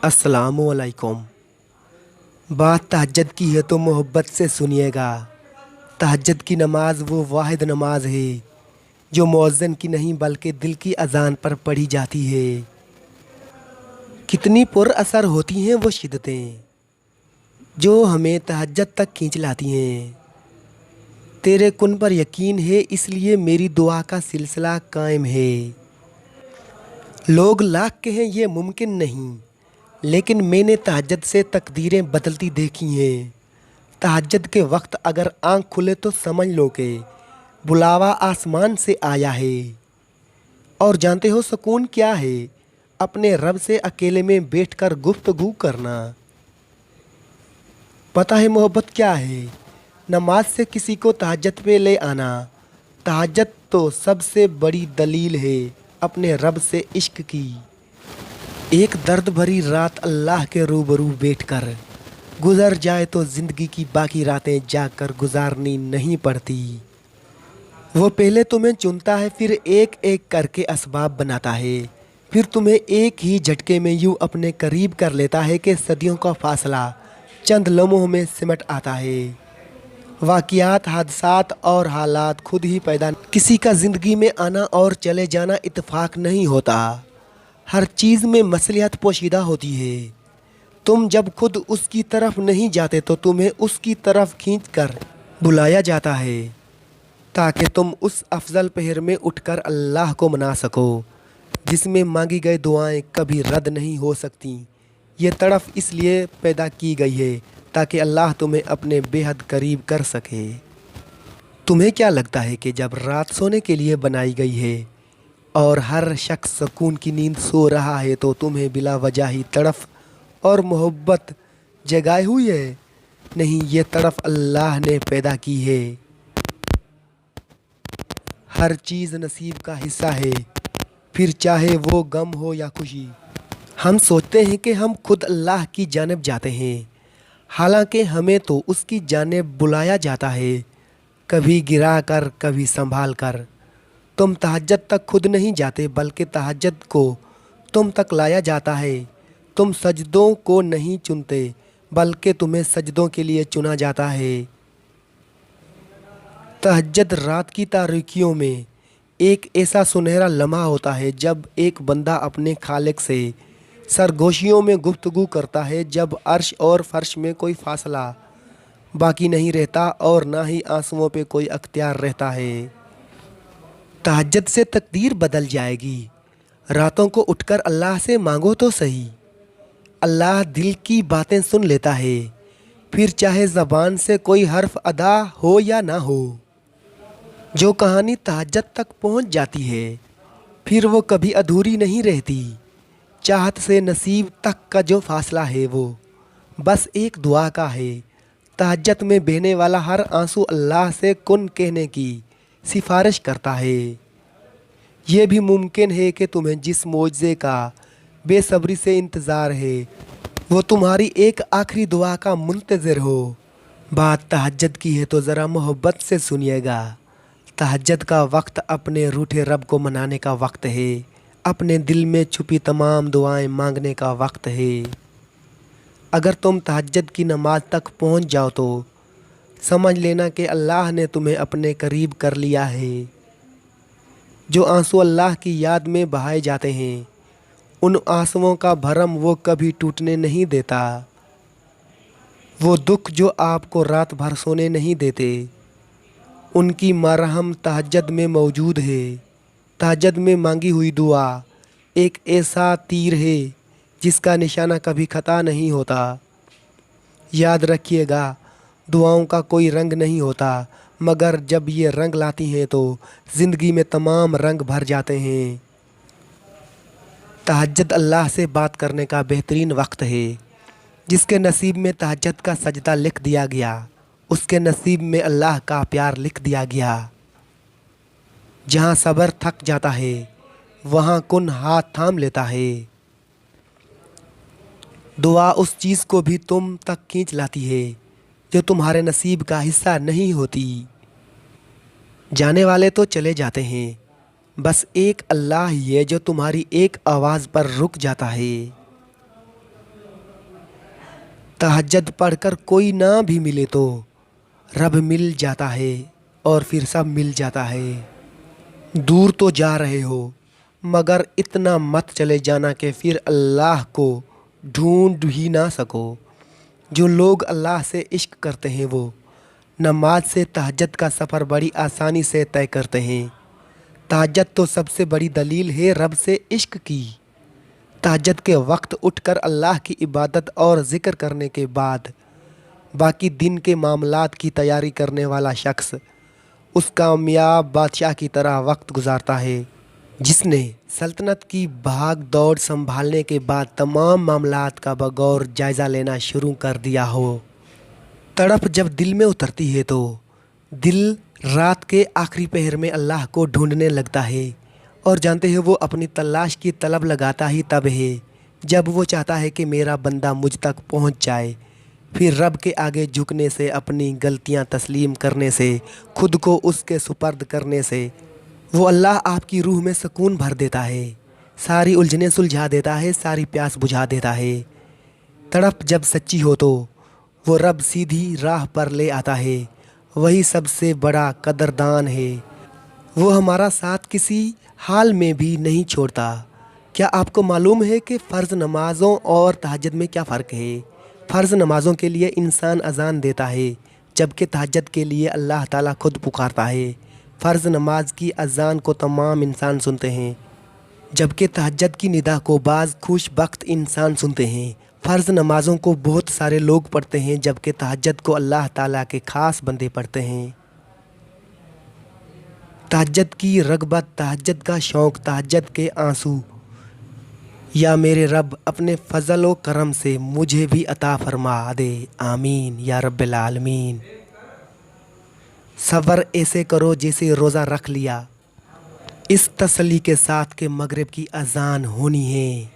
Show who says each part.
Speaker 1: अस्सलाम वालेकुम। बात तहज्जुद की है तो मोहब्बत से सुनिएगा। तहज्जुद की नमाज वो वाहिद नमाज है जो मुअज्जिन की नहीं बल्कि दिल की अजान पर पढ़ी जाती है। कितनी पुर असर होती हैं वो शिद्दतें जो हमें तहज्जुद तक खींच लाती हैं। तेरे कुन पर यकीन है इसलिए मेरी दुआ का सिलसिला कायम है। लोग लाख कहें ये मुमकिन नहीं, लेकिन मैंने तहज्जुद से तकदीरें बदलती देखी हैं। तहज्जुद के वक्त अगर आँख खुले तो समझ लो कि बुलावा आसमान से आया है। और जानते हो सुकून क्या है? अपने रब से अकेले में बैठकर गुफ्तगू करना। पता है मोहब्बत क्या है? नमाज से किसी को तहज्जुद पे ले आना। तहज्जुद तो सबसे बड़ी दलील है अपने रब से इश्क की। एक दर्द भरी रात अल्लाह के रूबरू बैठकर गुजर जाए तो ज़िंदगी की बाकी रातें जाकर गुजारनी नहीं पड़ती। वो पहले तुम्हें चुनता है, फिर एक एक करके असबाब बनाता है, फिर तुम्हें एक ही झटके में यूँ अपने करीब कर लेता है कि सदियों का फासला चंद लम्हों में सिमट आता है। वाक़ियात, हादसात और हालात खुद ही पैदा, किसी का ज़िंदगी में आना और चले जाना इत्तेफाक नहीं होता। हर चीज़ में मसलियत पोशीदा होती है। तुम जब खुद उसकी तरफ नहीं जाते तो तुम्हें उसकी तरफ खींच कर बुलाया जाता है ताकि तुम उस अफजल पहर में उठकर अल्लाह को मना सको जिसमें मांगी गई दुआएं कभी रद्द नहीं हो सकती। ये तड़फ इसलिए पैदा की गई है ताकि अल्लाह तुम्हें अपने बेहद करीब कर सके। तुम्हें क्या लगता है कि जब रात सोने के लिए बनाई गई है और हर शख्स सुकून की नींद सो रहा है तो तुम्हें बिला वजह ही तड़फ और मोहब्बत जगाए हुई है? नहीं, ये तड़फ अल्लाह ने पैदा की है। हर चीज़ नसीब का हिस्सा है, फिर चाहे वो गम हो या खुशी। हम सोचते हैं कि हम खुद अल्लाह की जानिब जाते हैं, हालांकि हमें तो उसकी जानिब बुलाया जाता है, कभी गिरा कर कभी संभाल कर। तुम तहज्जुद तक खुद नहीं जाते बल्कि तहज्जुद को तुम तक लाया जाता है। तुम सजदों को नहीं चुनते बल्कि तुम्हें सजदों के लिए चुना जाता है। तहज्जुद रात की तारीकियों में एक ऐसा सुनहरा लम्हा होता है जब एक बंदा अपने खालिक से सरगोशियों में गुफ्तगू करता है, जब अर्श और फर्श में कोई फासला बाकी नहीं रहता और ना ही आंसुओं पे कोई अख्तियार रहता है। तहज्जुद से तकदीर बदल जाएगी। रातों को उठकर अल्लाह से मांगो तो सही। अल्लाह दिल की बातें सुन लेता है, फिर चाहे ज़बान से कोई हर्फ अदा हो या ना हो। जो कहानी तहज्जुद तक पहुंच जाती है फिर वो कभी अधूरी नहीं रहती। चाहत से नसीब तक का जो फासला है वो बस एक दुआ का है। तहज्जुद में बहने वाला हर आंसू अल्लाह से कुन कहने की सिफारिश करता है। ये भी मुमकिन है कि तुम्हें जिस मौजज़े का बेसब्री से इंतज़ार है वो तुम्हारी एक आखिरी दुआ का मुंतज़िर हो। बात तहज्जुद की है तो ज़रा मोहब्बत से सुनिएगा। तहज्जुद का वक्त अपने रूठे रब को मनाने का वक्त है, अपने दिल में छुपी तमाम दुआएं मांगने का वक्त है। अगर तुम तहज्जुद की नमाज तक पहुंच जाओ तो समझ लेना कि अल्लाह ने तुम्हें अपने करीब कर लिया है। जो आंसू अल्लाह की याद में बहाए जाते हैं उन आंसुओं का भरम वो कभी टूटने नहीं देता। वो दुख जो आपको रात भर सोने नहीं देते उनकी मरहम तहज्जुद में मौजूद है। तहज्जुद में मांगी हुई दुआ एक ऐसा तीर है जिसका निशाना कभी खता नहीं होता। याद रखिएगा, दुआओं का कोई रंग नहीं होता, मगर जब ये रंग लाती हैं तो ज़िंदगी में तमाम रंग भर जाते हैं। तहज्जुद अल्लाह से बात करने का बेहतरीन वक्त है। जिसके नसीब में तहज्जुद का सजदा लिख दिया गया उसके नसीब में अल्लाह का प्यार लिख दिया गया। जहाँ सब्र थक जाता है वहाँ कुन हाथ थाम लेता है। दुआ उस चीज़ को भी तुम तक खींच लाती है जो तुम्हारे नसीब का हिस्सा नहीं होती। जाने वाले तो चले जाते हैं, बस एक अल्लाह ही है जो तुम्हारी एक आवाज़ पर रुक जाता है। तहज्जुद पढ़कर कोई ना भी मिले तो रब मिल जाता है और फिर सब मिल जाता है। दूर तो जा रहे हो मगर इतना मत चले जाना कि फिर अल्लाह को ढूंढ ही ना सको। जो लोग अल्लाह से इश्क करते हैं वो नमाज से तहज्जुद का सफ़र बड़ी आसानी से तय करते हैं। तहज्जुद तो सबसे बड़ी दलील है रब से इश्क की। तहज्जुद के वक्त उठकर अल्लाह की इबादत और ज़िक्र करने के बाद बाकी दिन के मामलात की तैयारी करने वाला शख्स उस कामयाब बादशाह की तरह वक्त गुजारता है जिसने सल्तनत की भाग दौड़ संभालने के बाद तमाम मामलात का बगौर जायज़ा लेना शुरू कर दिया हो। तड़प जब दिल में उतरती है तो दिल रात के आखिरी पहर में अल्लाह को ढूंढने लगता है और जानते हैं वो अपनी तलाश की तलब लगाता ही तब है जब वो चाहता है कि मेरा बंदा मुझ तक पहुंच जाए। फिर रब के आगे झुकने से, अपनी गलतियां तस्लीम करने से, खुद को उसके सुपर्द करने से वो अल्लाह आपकी रूह में सुकून भर देता है, सारी उलझनें सुलझा देता है, सारी प्यास बुझा देता है। तड़प जब सच्ची हो तो वो रब सीधी राह पर ले आता है। वही सबसे बड़ा कदरदान है। वो हमारा साथ किसी हाल में भी नहीं छोड़ता। क्या आपको मालूम है कि फ़र्ज़ नमाज़ों और तहज्जुद में क्या फ़र्क है? फ़र्ज़ नमाज़ों के लिए इंसान अज़ान देता है जबकि तहज्जुद के लिए अल्लाह ताला खुद पुकारता है। फ़र्ज़ नमाज की अज़ान को तमाम इंसान सुनते हैं जबकि तहज्जुद की निदा को बाज़ खुशबख्त इंसान सुनते हैं। फ़र्ज़ नमाज़ों को बहुत सारे लोग पढ़ते हैं जबकि तहज्जुद को अल्लाह ताला के ख़ास बंदे पढ़ते हैं। तहज्जुद की रग़बत, तहज्जुद का शौक़, तहज्जुद के आंसू, या मेरे रब अपने फ़ज़ल व करम से मुझे भी अता फ़रमा दे, आमीन या रब्बिल आलमीन। सब्र ऐसे करो जैसे रोज़ा रख लिया, इस तसल्ली के साथ कि मगरिब की अज़ान होनी है।